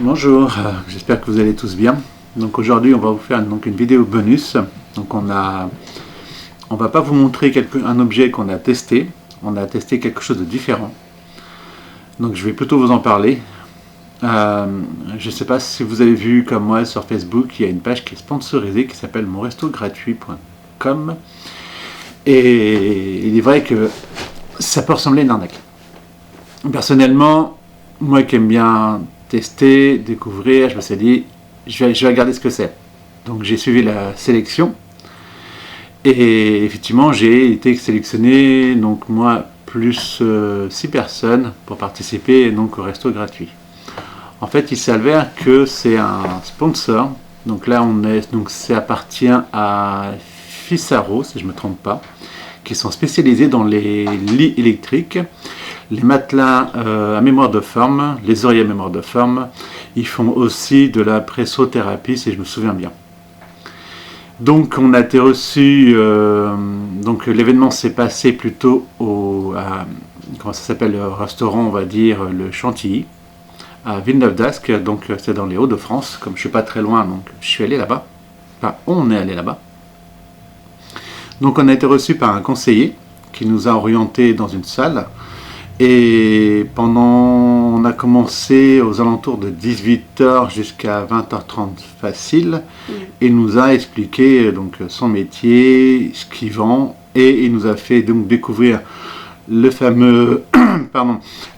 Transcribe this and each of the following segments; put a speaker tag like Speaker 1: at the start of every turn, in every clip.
Speaker 1: Bonjour, j'espère que vous allez tous bien. Donc aujourd'hui on va vous faire une vidéo bonus. Donc on va pas vous montrer un objet qu'on a testé. On a testé quelque chose de différent. Donc je vais plutôt vous en parler. Je ne sais pas si vous avez vu comme moi sur Facebook, il y a une page qui est sponsorisée qui s'appelle monrestogratuit.com. Et il est vrai que ça peut ressembler à une arnaque. Personnellement, moi qui aime bien tester, découvrir, je me suis dit, je vais regarder ce que c'est. Donc j'ai suivi la sélection et effectivement j'ai été sélectionné, donc moi plus 6 personnes pour participer donc au resto gratuit. En fait il s'avère que c'est un sponsor, donc là ça appartient à Fissaro si je ne me trompe pas, qui sont spécialisés dans les lits électriques, les matelas à mémoire de forme, les oreillers à mémoire de forme. Ils font aussi de la pressothérapie, si je me souviens bien. Donc on a été reçu, donc l'événement s'est passé plutôt comment ça s'appelle, le restaurant, on va dire, le Chantilly, à Villeneuve-d'Ascq, donc c'est dans les Hauts-de-France, comme je suis pas très loin, donc je suis allé là-bas, enfin on est allé là-bas. Donc on a été reçu par un conseiller qui nous a orientés dans une salle. Et on a commencé aux alentours de 18h jusqu'à 20h30 facile. Il nous a expliqué donc son métier, ce qu'il vend, et il nous a fait donc découvrir le fameux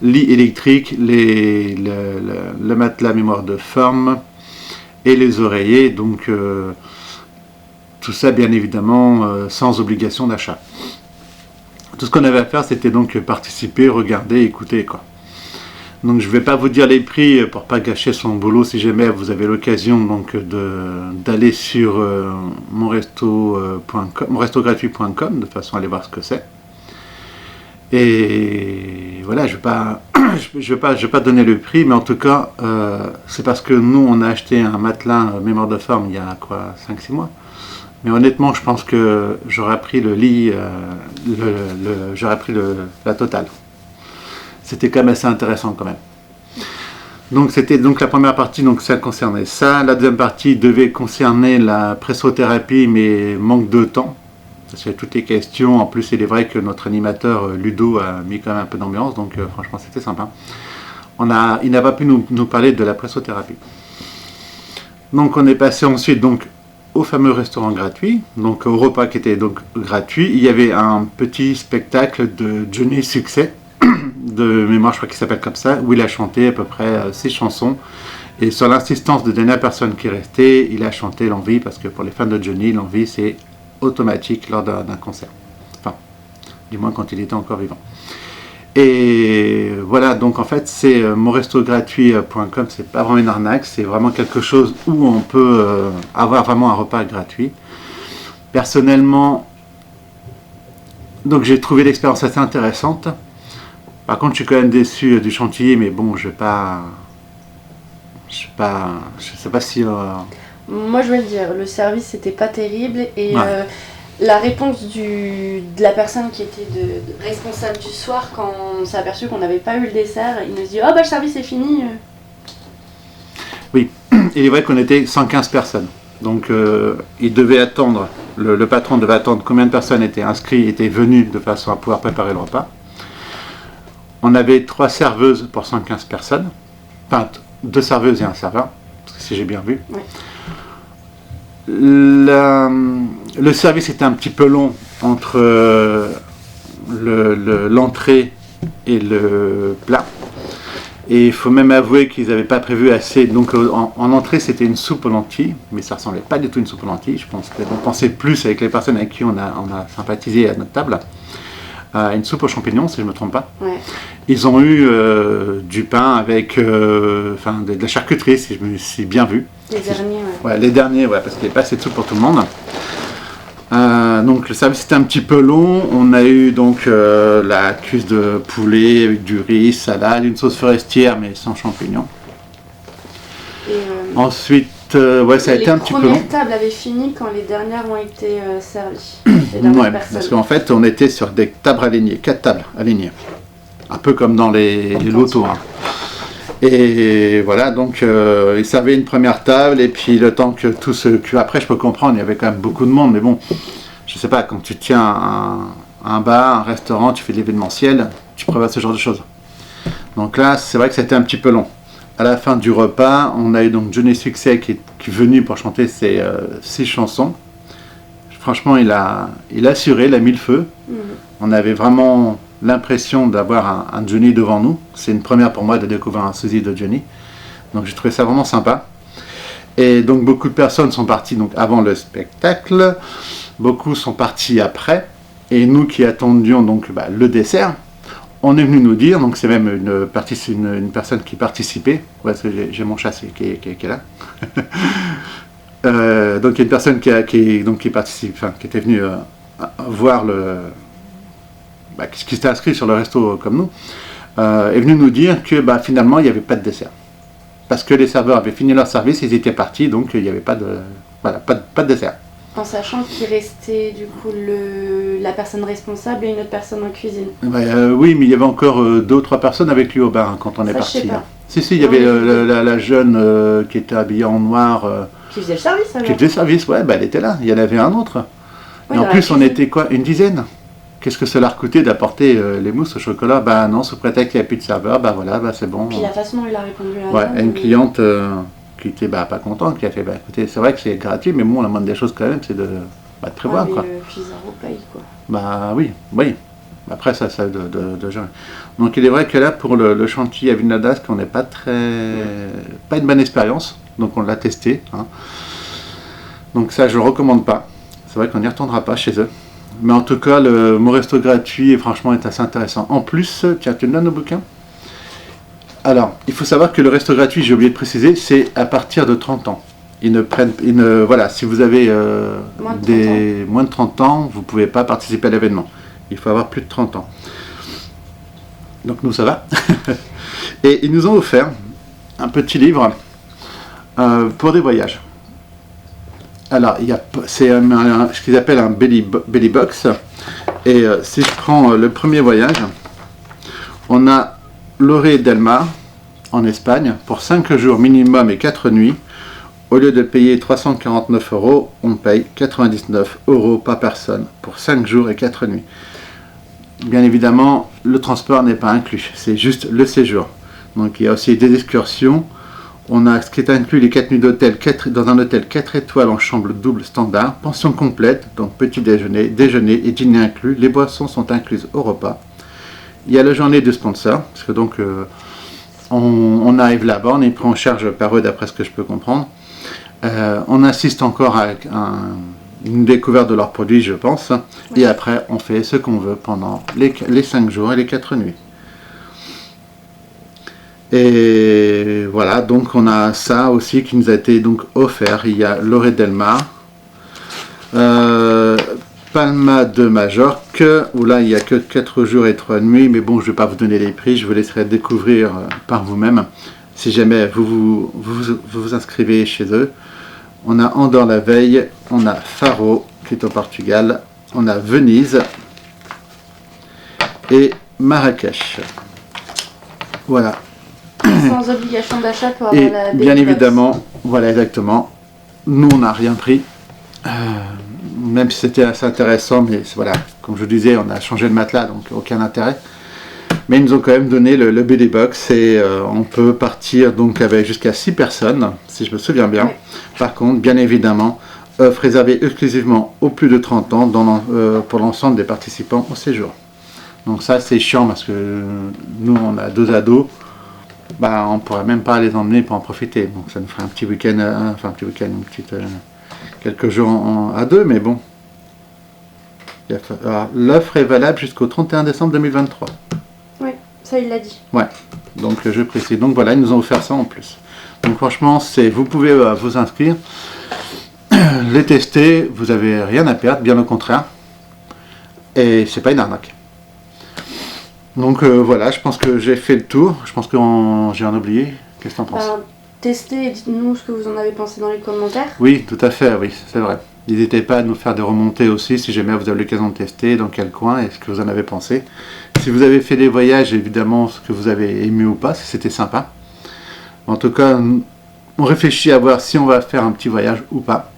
Speaker 1: lit électrique, le matelas mémoire de forme et les oreillers. Donc tout ça bien évidemment sans obligation d'achat. Tout ce qu'on avait à faire, c'était donc participer, regarder, écouter, quoi. Donc je ne vais pas vous dire les prix pour ne pas gâcher son boulot si jamais vous avez l'occasion donc d'aller sur monrestogratuit.com de façon à aller voir ce que c'est. Et voilà, je vais pas donner le prix, mais en tout cas, c'est parce que nous, on a acheté un matelas mémoire de forme il y a 5-6 mois. Mais honnêtement, je pense que j'aurais pris le lit, j'aurais pris la totale. C'était quand même assez intéressant quand même. Donc c'était donc la première partie, donc ça concernait ça. La deuxième partie devait concerner la pressothérapie, mais manque de temps. Parce qu'il y a toutes les questions. En plus, il est vrai que notre animateur Ludo a mis quand même un peu d'ambiance, donc franchement c'était sympa. Il n'a pas pu nous parler de la pressothérapie. Donc on est passé ensuite donc au fameux restaurant gratuit, donc au repas qui était donc gratuit. Il y avait un petit spectacle de Johnny Succès, de mémoire je crois qu'il s'appelle comme ça, où il a chanté à peu près 6 chansons, et sur l'insistance de dernière personne qui restait, il a chanté l'envie, parce que pour les fans de Johnny, l'envie c'est automatique lors d'un concert, enfin, du moins quand il était encore vivant. Et voilà, donc en fait c'est monrestogratuit.com, c'est pas vraiment une arnaque, c'est vraiment quelque chose où on peut avoir vraiment un repas gratuit. Personnellement, donc j'ai trouvé l'expérience assez intéressante. Par contre, je suis quand même déçu du Chantilly, mais bon, je sais pas si.
Speaker 2: Moi, je veux le dire, le service c'était pas terrible et. Ouais. La réponse de la personne qui était responsable du soir, quand on s'est aperçu qu'on n'avait pas eu le dessert, il nous dit « Oh bah le service est fini !»
Speaker 1: Oui, il est vrai qu'on était 115 personnes. Donc il devait attendre, le patron devait attendre combien de personnes étaient inscrites, étaient venues de façon à pouvoir préparer le repas. On avait 3 serveuses pour 115 personnes, enfin 2 serveuses et un serveur, si j'ai bien vu. Oui. Le service était un petit peu long entre l'entrée et le plat. Et il faut même avouer qu'ils n'avaient pas prévu assez. Donc en entrée, c'était une soupe aux lentilles, mais ça ne ressemblait pas du tout à une soupe aux lentilles. Je pense qu'on pensait plus avec les personnes avec qui on a sympathisé à notre table. Une soupe aux champignons, si je ne me trompe pas. Ouais. Ils ont eu du pain avec de la charcuterie, si je me suis bien vu.
Speaker 2: Les derniers, ouais.
Speaker 1: Ouais, les derniers, ouais, parce qu'il n'y avait pas assez de soupe pour tout le monde. Donc le service était un petit peu long. On a eu donc la cuisse de poulet avec du riz, salade, une sauce forestière mais sans champignons. Et ensuite, ça a été un petit peu long.
Speaker 2: Les premières tables avaient fini quand les dernières ont été servies.
Speaker 1: Ouais, parce qu'en fait, on était sur des tables alignées, 4 tables alignées. Un peu comme dans les lotos. Hein. Et voilà, donc ils servaient une première table, et puis le temps que tout se... Après, je peux comprendre, il y avait quand même beaucoup de monde, mais bon, je sais pas, quand tu tiens un bar, un restaurant, tu fais de l'événementiel, tu prévois ce genre de choses. Donc là, c'est vrai que c'était un petit peu long. À la fin du repas, on a eu donc Johnny Succès qui est venu pour chanter ses 6 chansons. Franchement, il a assuré, il a mis le feu. On avait vraiment l'impression d'avoir un Johnny devant nous. C'est une première pour moi de découvrir un sosie de Johnny. Donc j'ai trouvé ça vraiment sympa. Et donc beaucoup de personnes sont parties donc, avant le spectacle. Beaucoup sont partis après. Et nous qui attendions donc, le dessert, on est venu nous dire, donc c'est même une personne qui participait, parce que j'ai mon chat qui est là. Donc il y a une personne qui était venue voir qui s'était inscrit sur le resto comme nous, est venu nous dire que finalement il n'y avait pas de dessert. Parce que les serveurs avaient fini leur service, ils étaient partis, donc il n'y avait pas de dessert.
Speaker 2: En sachant qu'il restait du coup la personne responsable et une autre personne en cuisine.
Speaker 1: Oui, mais il y avait encore 2 ou 3 personnes avec lui au bar il est parti.
Speaker 2: Je sais pas.
Speaker 1: Si, il y avait la jeune qui était habillée en noir.
Speaker 2: Qui faisait le service alors.
Speaker 1: Qui faisait le service, ouais, elle était là. Il y en avait un autre.
Speaker 2: Oui,
Speaker 1: et en plus, on était quoi, une dizaine. Qu'est-ce que cela leur coûtait d'apporter les mousses au chocolat? Non, sous prétexte qu'il n'y a plus de serveur, c'est bon.
Speaker 2: Puis la façon dont il a répondu à
Speaker 1: la table, une cliente qui était pas contente, qui a fait, écoutez, c'est vrai que c'est gratuit, mais bon, la moindre des choses quand même, c'est de prévoir, quoi.
Speaker 2: Le Fizarro paye, quoi.
Speaker 1: Oui. Après, ça de gérer. Donc, il est vrai que là, pour le chantier à Villeneuve-d'Ascq, on n'est pas pas une bonne expérience. Donc, on l'a testé. Donc, ça, je ne le recommande pas. C'est vrai qu'on n'y retournera pas chez eux. Mais en tout cas, mon resto gratuit, franchement, est assez intéressant. En plus, tiens, tu me donnes le bouquin? Alors, il faut savoir que le resto gratuit, j'ai oublié de préciser, c'est à partir de 30 ans. Voilà, si vous avez moins de 30 ans, vous ne pouvez pas participer à l'événement. Il faut avoir plus de 30 ans. Donc nous, ça va. Et ils nous ont offert un petit livre pour des voyages. Alors, c'est ce qu'ils appellent un belly box. Et si je prends le premier voyage, on a Lloret del Mar, en Espagne, pour 5 jours minimum et 4 nuits. Au lieu de payer 349 €, on paye 99 € par personne pour 5 jours et 4 nuits. Bien évidemment, le transport n'est pas inclus, c'est juste le séjour. Donc il y a aussi des excursions. On a ce qui est inclus, les 4 nuits d'hôtel dans un hôtel 4 étoiles en chambre double standard, pension complète, donc petit déjeuner, déjeuner et dîner inclus. Les boissons sont incluses au repas. Il y a la journée de sponsor, parce que donc on arrive là-bas, on est pris en charge par eux d'après ce que je peux comprendre. On assiste encore à une découverte de leurs produits, je pense. Oui. Et après, on fait ce qu'on veut pendant les 5 jours et les 4 nuits. Et voilà, donc on a ça aussi qui nous a été donc offert. Il y a Lloret del Mar, Palma de Majorque, où là il n'y a que 4 jours et 3 nuits. Mais bon, je ne vais pas vous donner les prix, je vous laisserai découvrir par vous-même. Si jamais vous inscrivez chez eux. On a Andorre la Veille, on a Faro, qui est au Portugal, on a Venise et Marrakech. Voilà.
Speaker 2: Sans obligation d'achat pour avoir la
Speaker 1: box. Bien évidemment, voilà exactement. Nous, on n'a rien pris. Même si c'était assez intéressant, mais voilà, comme je vous disais, on a changé le matelas, donc aucun intérêt. Mais ils nous ont quand même donné le BD Box et on peut partir donc avec jusqu'à 6 personnes, si je me souviens bien. Ouais. Par contre, bien évidemment, offre réservée exclusivement aux plus de 30 ans pour l'ensemble des participants au séjour. Donc ça, c'est chiant parce que nous, on a 2 ados, on ne pourrait même pas les emmener pour en profiter. Donc ça nous ferait un petit week-end, quelques jours à 2, mais bon. L'offre est valable jusqu'au 31 décembre 2023.
Speaker 2: Ça, il l'a dit.
Speaker 1: Ouais, donc je précise. Donc voilà, ils nous ont offert ça en plus. Donc franchement, vous pouvez vous inscrire, les tester, vous n'avez rien à perdre, bien au contraire. Et c'est pas une arnaque. Donc voilà, je pense que j'ai fait le tour. Je pense que j'ai en oublié. Qu'est-ce que tu en penses?
Speaker 2: Testez et dites-nous ce que vous en avez pensé dans les commentaires.
Speaker 1: Oui, tout à fait, oui, c'est vrai. N'hésitez pas à nous faire des remontées aussi, si jamais vous avez l'occasion de tester, dans quel coin, et ce que vous en avez pensé. Si vous avez fait des voyages, évidemment, ce que vous avez aimé ou pas, si c'était sympa. En tout cas, on réfléchit à voir si on va faire un petit voyage ou pas.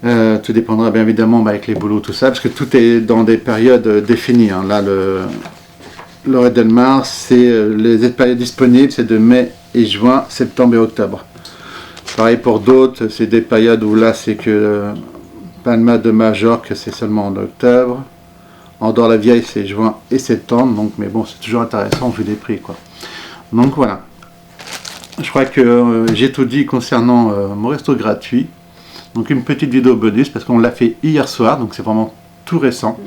Speaker 1: Tout dépendra bien évidemment avec les boulots, tout ça, parce que tout est dans des périodes définies. Hein. Là, le Red Del Mar, c'est les périodes disponibles, c'est de mai et juin, septembre et octobre. Pareil pour d'autres, c'est des périodes où là, c'est que Palma de Majorque, c'est seulement en octobre. Andorre la Vieille, c'est juin et septembre. Donc, mais bon, c'est toujours intéressant vu les prix, quoi. Donc voilà. Je crois que j'ai tout dit concernant mon resto gratuit. Donc une petite vidéo bonus parce qu'on l'a fait hier soir, donc c'est vraiment tout récent.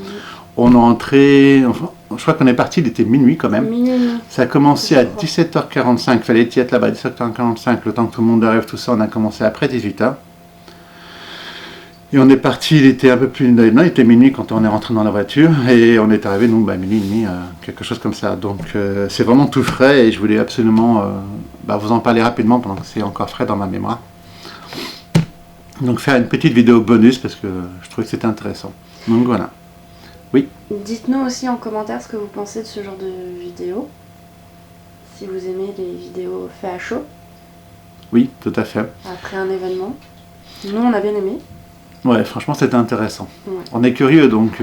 Speaker 1: On est entré, enfin, je crois qu'on est parti, il était minuit quand même. Ça a commencé à 17h45, il fallait y être là-bas à 17h45, le temps que tout le monde arrive, tout ça, on a commencé après 18h. Et on est parti, il était un peu plus... Non, il était minuit quand on est rentré dans la voiture, et on est arrivé, nous, minuit et demi, quelque chose comme ça. Donc c'est vraiment tout frais, et je voulais absolument vous en parler rapidement pendant que c'est encore frais dans ma mémoire. Donc faire une petite vidéo bonus, parce que je trouvais que c'était intéressant. Donc voilà. Oui.
Speaker 2: Dites-nous aussi en commentaire ce que vous pensez de ce genre de vidéo. Si vous aimez les vidéos faites à chaud.
Speaker 1: Oui, tout à fait.
Speaker 2: Après un événement. Nous, on a bien aimé.
Speaker 1: Ouais, franchement, c'était intéressant.
Speaker 2: Ouais.
Speaker 1: On est curieux, donc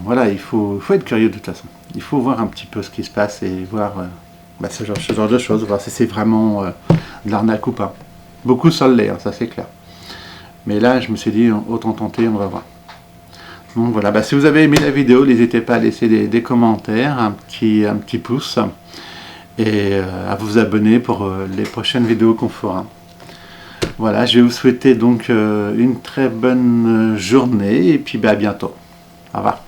Speaker 1: voilà, il faut être curieux de toute façon. Il faut voir un petit peu ce qui se passe et voir ce genre de choses, voir si c'est vraiment de l'arnaque ou pas. Beaucoup ça l'est, hein, ça c'est clair. Mais là, je me suis dit, autant tenter, on va voir. Donc voilà, si vous avez aimé la vidéo, n'hésitez pas à laisser des commentaires, un petit pouce, et à vous abonner pour les prochaines vidéos qu'on fera. Voilà, je vais vous souhaiter donc une très bonne journée, et puis à bientôt. Au revoir.